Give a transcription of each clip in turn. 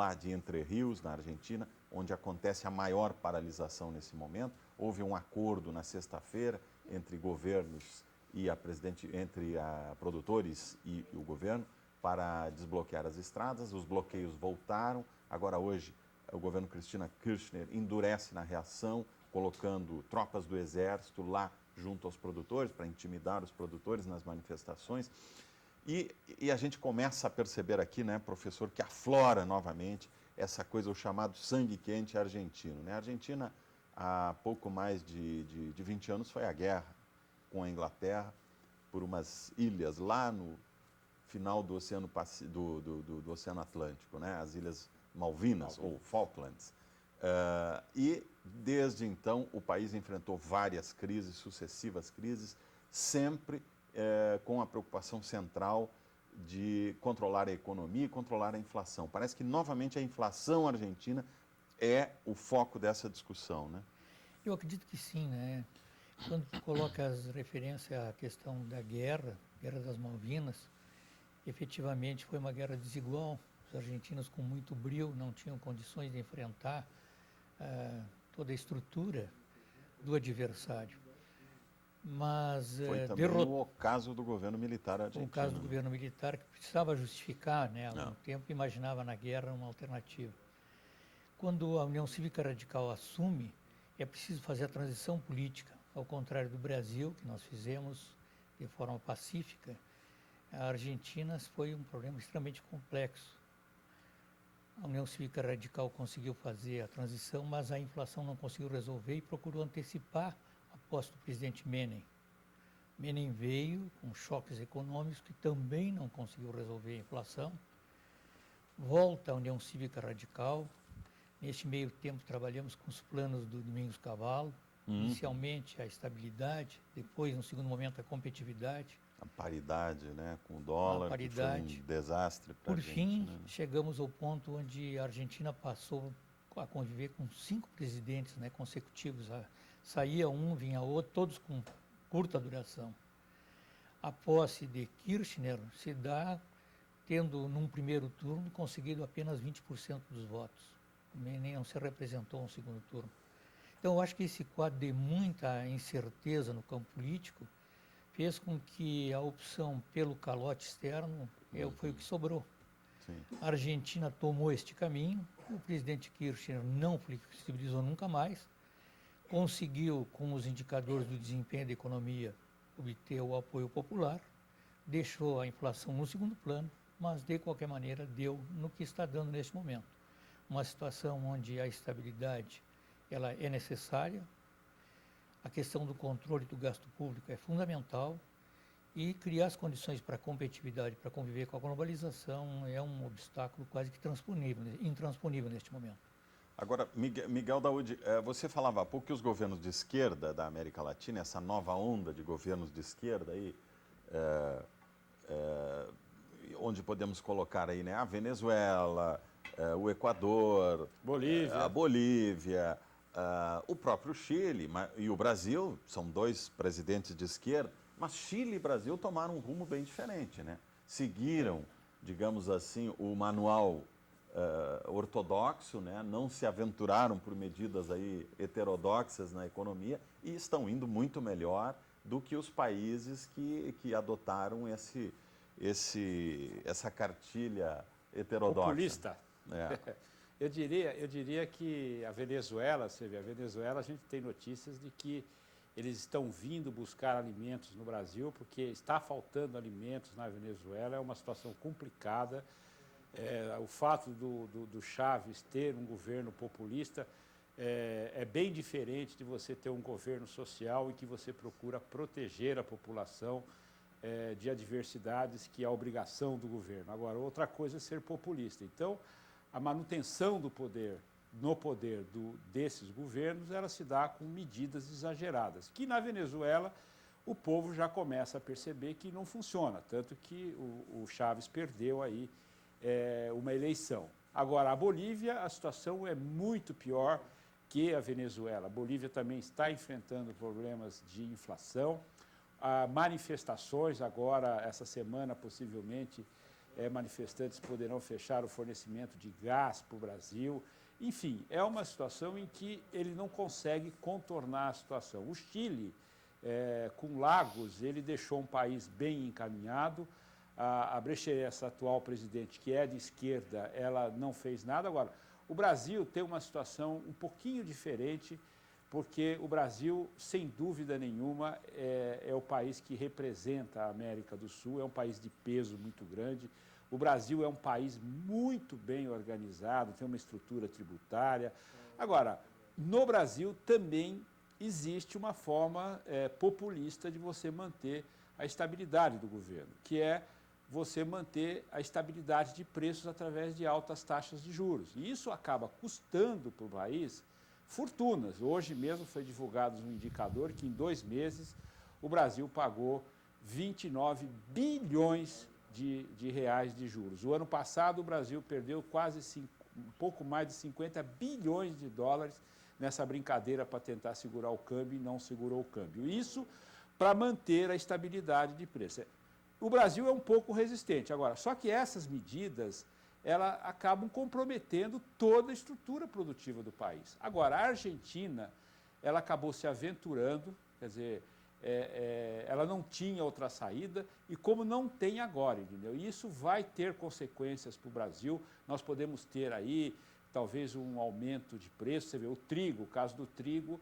lá de Entre Rios, na Argentina, onde acontece a maior paralisação nesse momento. Houve um acordo na sexta-feira entre governos e entre produtores e o governo para desbloquear as estradas. Os bloqueios voltaram. Agora hoje o governo Cristina Kirchner endurece na reação, colocando tropas do exército lá junto aos produtores para intimidar os produtores nas manifestações. E a gente começa a perceber aqui, né, professor, que aflora novamente essa coisa, o chamado sangue quente argentino. Né? A Argentina, há pouco mais de 20 anos, foi à guerra com a Inglaterra por umas ilhas lá no final do Oceano, do Oceano Atlântico, né? As Ilhas Malvinas, ou Falklands. E desde então o país enfrentou várias crises, sucessivas crises, sempre com a preocupação central de controlar a economia e controlar a inflação. Parece que novamente a inflação argentina é o foco dessa discussão, né? Eu acredito que sim, né? Quando tu coloca as referências à questão da guerra das Malvinas, efetivamente foi uma guerra desigual. Os argentinos, com muito brio, não tinham condições de enfrentar toda a estrutura do adversário. Mas foi também o caso do governo militar argentino. O caso do governo militar, que precisava justificar, né, há algum Não. tempo, imaginava na guerra uma alternativa. Quando a União Cívica Radical assume, é preciso fazer a transição política. Ao contrário do Brasil, que nós fizemos de forma pacífica, a Argentina foi um problema extremamente complexo. A União Cívica Radical conseguiu fazer a transição, mas a inflação não conseguiu resolver e procurou antecipar a posse do presidente Menem. Menem veio com choques econômicos que também não conseguiu resolver a inflação. Volta a União Cívica Radical. Neste meio tempo trabalhamos com os planos do Domingos Cavalo. Inicialmente a estabilidade, depois no segundo momento a competitividade. A paridade, né, com o dólar, que foi um desastre para a gente. Por fim, né? chegamos ao ponto onde a Argentina passou a conviver com 5 presidentes, né, consecutivos. Saía um, vinha outro, todos com curta duração. A posse de Kirchner se dá tendo, num primeiro turno, conseguido apenas 20% dos votos. Nem não se representou no segundo turno. Então, eu acho que esse quadro de muita incerteza no campo político fez com que a opção pelo calote externo foi o que sobrou. Sim. A Argentina tomou este caminho, o presidente Kirchner não flexibilizou nunca mais, conseguiu, com os indicadores do desempenho da economia, obter o apoio popular, deixou a inflação no segundo plano, mas de qualquer maneira deu no que está dando neste momento. Uma situação onde a estabilidade ela é necessária, a questão do controle do gasto público é fundamental e criar as condições para a competitividade, para conviver com a globalização é um obstáculo quase que intransponível neste momento. Agora, Miguel Daoud, você falava há pouco que os governos de esquerda da América Latina, essa nova onda de governos de esquerda aí, onde podemos colocar aí, né, a Venezuela, o Equador, Bolívia. a Bolívia, o próprio Chile e o Brasil, são 2 presidentes de esquerda, mas Chile e Brasil tomaram um rumo bem diferente, né? Seguiram, digamos assim, o manual ortodoxo, né? Não se aventuraram por medidas aí heterodoxas na economia e estão indo muito melhor do que os países que adotaram essa cartilha heterodoxa. Populista. Eu diria que a Venezuela, você vê, a Venezuela a gente tem notícias de que eles estão vindo buscar alimentos no Brasil, porque está faltando alimentos na Venezuela, é uma situação complicada. O fato do Chávez ter um governo populista é bem diferente de você ter um governo social e que você procura proteger a população de adversidades, que é a obrigação do governo. Agora, outra coisa é ser populista. Então, a manutenção do poder, desses governos, ela se dá com medidas exageradas, que na Venezuela o povo já começa a perceber que não funciona, tanto que o Chávez perdeu aí uma eleição. Agora, a Bolívia, a situação é muito pior que a Venezuela. A Bolívia também está enfrentando problemas de inflação, manifestações agora, essa semana, possivelmente, manifestantes poderão fechar o fornecimento de gás para o Brasil. Enfim, é uma situação em que ele não consegue contornar a situação. O Chile, com Lagos, ele deixou um país bem encaminhado. A Brechelet, essa atual presidente, que é de esquerda, ela não fez nada. Agora, o Brasil tem uma situação um pouquinho diferente, porque o Brasil, sem dúvida nenhuma, é o país que representa a América do Sul, é um país de peso muito grande. O Brasil é um país muito bem organizado, tem uma estrutura tributária. Agora, no Brasil também existe uma forma populista de você manter a estabilidade do governo, que é você manter a estabilidade de preços através de altas taxas de juros. E isso acaba custando para o país fortunas. Hoje mesmo foi divulgado um indicador que em 2 meses o Brasil pagou 29 bilhões de reais de juros. O ano passado o Brasil perdeu um pouco mais de 50 bilhões de dólares nessa brincadeira para tentar segurar o câmbio e não segurou o câmbio. Isso para manter a estabilidade de preço. O Brasil é um pouco resistente. Agora, só que essas medidas elas acabam comprometendo toda a estrutura produtiva do país. Agora, a Argentina, ela acabou se aventurando, quer dizer, ela não tinha outra saída e como não tem agora, entendeu? E isso vai ter consequências para o Brasil. Nós podemos ter aí, talvez, um aumento de preço. Você vê, o trigo, o caso do trigo,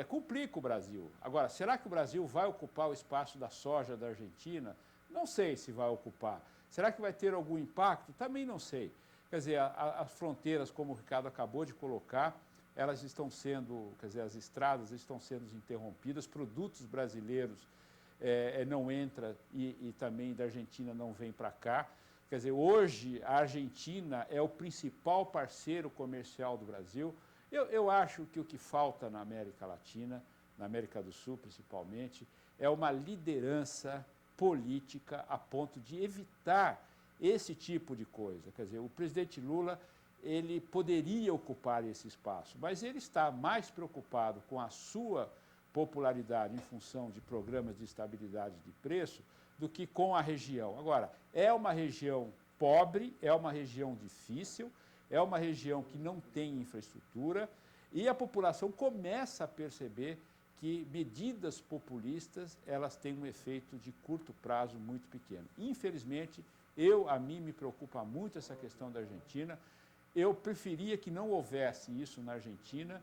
complica o Brasil. Agora, será que o Brasil vai ocupar o espaço da soja da Argentina? Não sei se vai ocupar. Será que vai ter algum impacto? Também não sei. Quer dizer, as fronteiras, como o Ricardo acabou de colocar, elas estão sendo, quer dizer, as estradas estão sendo interrompidas, produtos brasileiros não entram e também da Argentina não vêm para cá. Quer dizer, hoje a Argentina é o principal parceiro comercial do Brasil. Eu acho que o que falta na América Latina, na América do Sul principalmente, é uma liderança política a ponto de evitar esse tipo de coisa. Quer dizer, o presidente Lula, ele poderia ocupar esse espaço, mas ele está mais preocupado com a sua popularidade em função de programas de estabilidade de preço do que com a região. Agora, é uma região pobre, é uma região difícil, é uma região que não tem infraestrutura e a população começa a perceber que medidas populistas elas têm um efeito de curto prazo muito pequeno. Infelizmente, a mim me preocupa muito essa questão da Argentina. Eu preferia que não houvesse isso na Argentina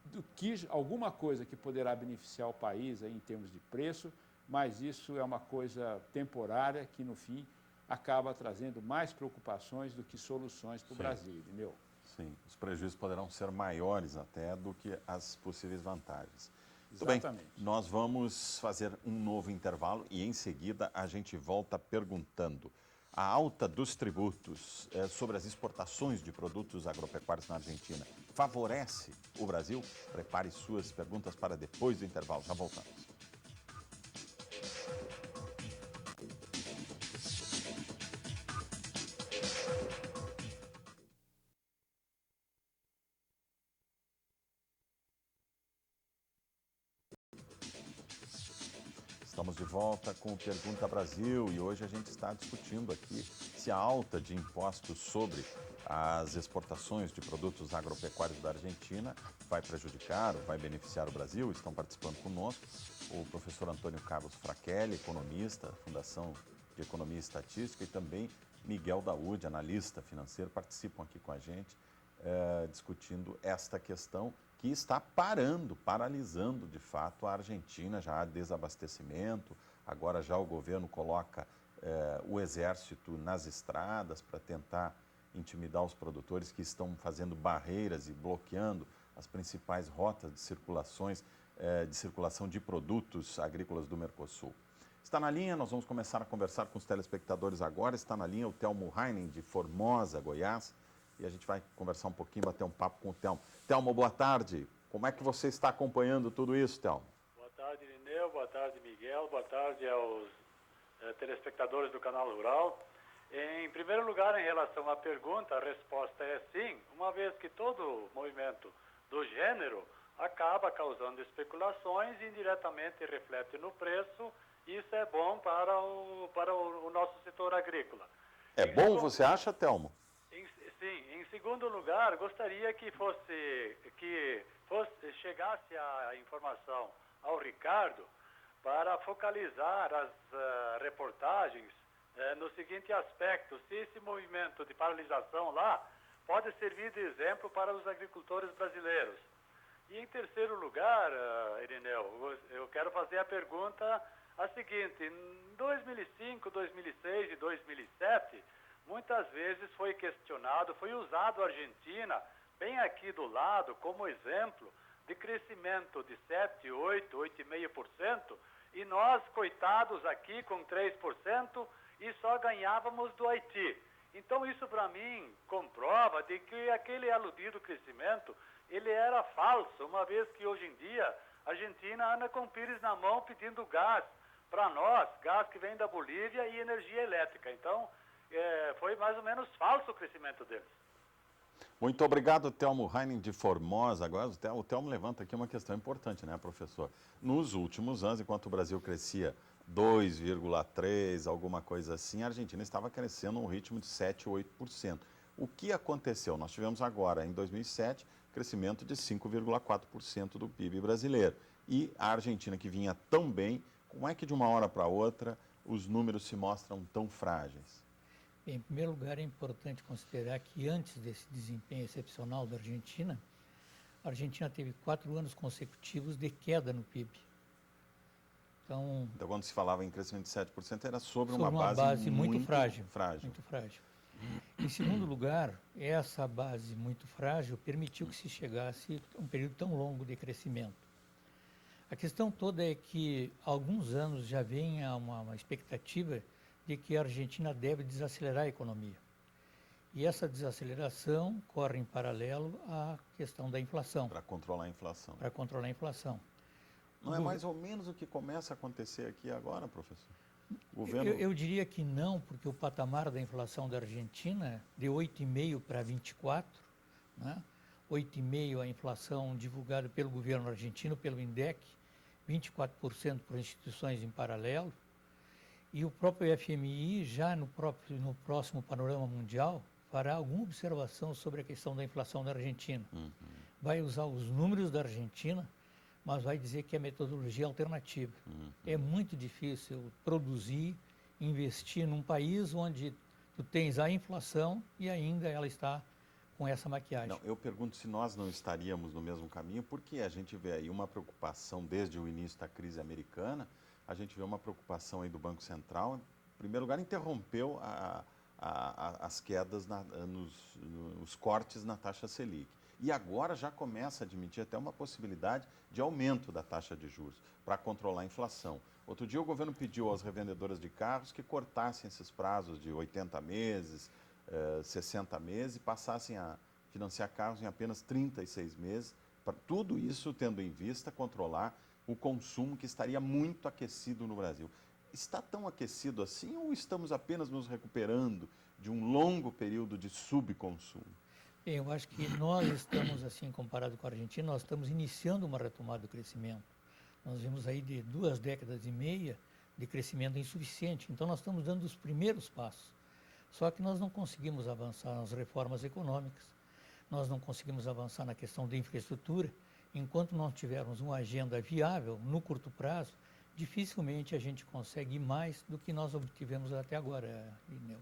do que alguma coisa que poderá beneficiar o país aí, em termos de preço, mas isso é uma coisa temporária que, no fim, acaba trazendo mais preocupações do que soluções para o Brasil, entendeu? Sim, os prejuízos poderão ser maiores até do que as possíveis vantagens. Exatamente. Muito bem, nós vamos fazer um novo intervalo e em seguida a gente volta perguntando: a alta dos tributos sobre as exportações de produtos agropecuários na Argentina favorece o Brasil? Prepare suas perguntas para depois do intervalo, já voltamos. Estamos de volta com o Pergunta Brasil e hoje a gente está discutindo aqui se a alta de impostos sobre as exportações de produtos agropecuários da Argentina vai prejudicar ou vai beneficiar o Brasil. Estão participando conosco o professor Antônio Carlos Frachelli, economista, Fundação de Economia e Estatística, e também Miguel Daúde, analista financeiro, participam aqui com a gente discutindo esta questão que está paralisando de fato a Argentina. Já há desabastecimento, agora já o governo coloca o exército nas estradas para tentar intimidar os produtores que estão fazendo barreiras e bloqueando as principais rotas de circulação de produtos agrícolas do Mercosul. Está na linha, nós vamos começar a conversar com os telespectadores agora. Está na linha o Telmo Heinen, de Formosa, Goiás, e a gente vai conversar um pouquinho, bater um papo com o Telmo. Telmo, boa tarde. Como é que você está acompanhando tudo isso, Telmo? Boa tarde, Irineu. Boa tarde, Miguel. Boa tarde aos telespectadores do Canal Rural. Em primeiro lugar, em relação à pergunta, a resposta é sim, uma vez que todo movimento do gênero acaba causando especulações e indiretamente reflete no preço. Isso é bom para o nosso setor agrícola. É bom, você acha, Telmo? Sim, em segundo lugar, gostaria que chegasse a informação ao Ricardo para focalizar as reportagens no seguinte aspecto: se esse movimento de paralisação lá pode servir de exemplo para os agricultores brasileiros. E em terceiro lugar, Irineu, eu quero fazer a pergunta a seguinte: em 2005, 2006 e 2007, muitas vezes foi questionado, foi usado a Argentina, bem aqui do lado, como exemplo de crescimento de 7, 8, 8,5%, e nós, coitados aqui com 3%, e só ganhávamos do Haiti. Então isso para mim comprova de que aquele aludido crescimento, ele era falso, uma vez que hoje em dia a Argentina anda com o pires na mão pedindo gás para nós, gás que vem da Bolívia e energia elétrica. Então foi mais ou menos falso o crescimento deles. Muito obrigado, Telmo Heinen de Formosa. Agora, o Telmo levanta aqui uma questão importante, né, professor? Nos últimos anos, enquanto o Brasil crescia 2,3%, alguma coisa assim, a Argentina estava crescendo um ritmo de 7, 8%. O que aconteceu? Nós tivemos agora, em 2007, crescimento de 5,4% do PIB brasileiro. E a Argentina, que vinha tão bem, como é que de uma hora para outra os números se mostram tão frágeis? Em primeiro lugar, é importante considerar que antes desse desempenho excepcional da Argentina, a Argentina teve 4 anos consecutivos de queda no PIB. Então, quando se falava em crescimento de 7%, era sobre uma base muito frágil. Muito frágil. Em segundo lugar, essa base muito frágil permitiu que se chegasse a um período tão longo de crescimento. A questão toda é que há alguns anos já vem uma expectativa de que a Argentina deve desacelerar a economia. E essa desaceleração corre em paralelo à questão da inflação. Para controlar a inflação. Para controlar a inflação. Não é mais ou menos o que começa a acontecer aqui agora, professor? O governo... eu diria que não, porque o patamar da inflação da Argentina de 8,5% para 24%, né? 8,5% a inflação divulgada pelo governo argentino, pelo INDEC, 24% por instituições em paralelo. E o próprio FMI, já no próximo panorama mundial, fará alguma observação sobre a questão da inflação da Argentina. Vai usar os números da Argentina, mas vai dizer que é metodologia alternativa. É muito difícil produzir, investir num país onde tu tens a inflação e ainda ela está com essa maquiagem. Não, eu pergunto se nós não estaríamos no mesmo caminho, porque a gente vê aí uma preocupação desde o início da crise americana. A gente vê uma preocupação aí do Banco Central. Em primeiro lugar, interrompeu as quedas, os cortes na taxa Selic. E agora já começa a admitir até uma possibilidade de aumento da taxa de juros para controlar a inflação. Outro dia o governo pediu às revendedoras de carros que cortassem esses prazos de 80 meses, 60 meses e passassem a financiar carros em apenas 36 meses. Para tudo isso tendo em vista controlar o consumo que estaria muito aquecido no Brasil. Está tão aquecido assim ou estamos apenas nos recuperando de um longo período de subconsumo? Eu acho que nós estamos, assim, comparado com a Argentina, nós estamos iniciando uma retomada do crescimento. Nós vimos aí de 2 décadas e meia de crescimento insuficiente, então nós estamos dando os primeiros passos. Só que nós não conseguimos avançar nas reformas econômicas, nós não conseguimos avançar na questão da infraestrutura. Enquanto não tivermos uma agenda viável no curto prazo, dificilmente a gente consegue ir mais do que nós obtivemos até agora, Irineu.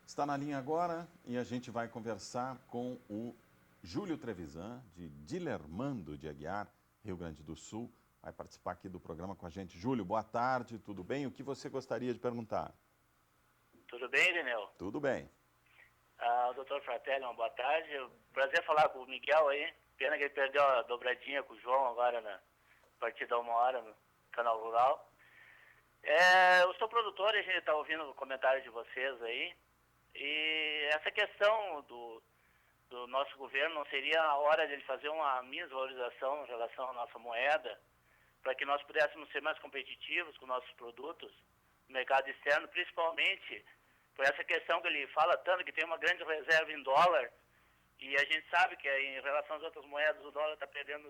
Está na linha agora e a gente vai conversar com o Júlio Trevisan, de Dilermando de Aguiar, Rio Grande do Sul. Vai participar aqui do programa com a gente. Júlio, boa tarde, tudo bem? O que você gostaria de perguntar? Tudo bem, Irineu? Tudo bem. Doutor Fratelli, uma boa tarde. Prazer falar com o Miguel aí. Pena que ele perdeu a dobradinha com o João agora na partida 1h no Canal Rural. Eu sou produtor e a gente está ouvindo o comentário de vocês aí. E essa questão do nosso governo, não seria a hora de ele fazer uma desvalorização em relação à nossa moeda, para que nós pudéssemos ser mais competitivos com nossos produtos no mercado externo, principalmente por essa questão que ele fala tanto, que tem uma grande reserva em dólar, e a gente sabe que em relação às outras moedas o dólar está perdendo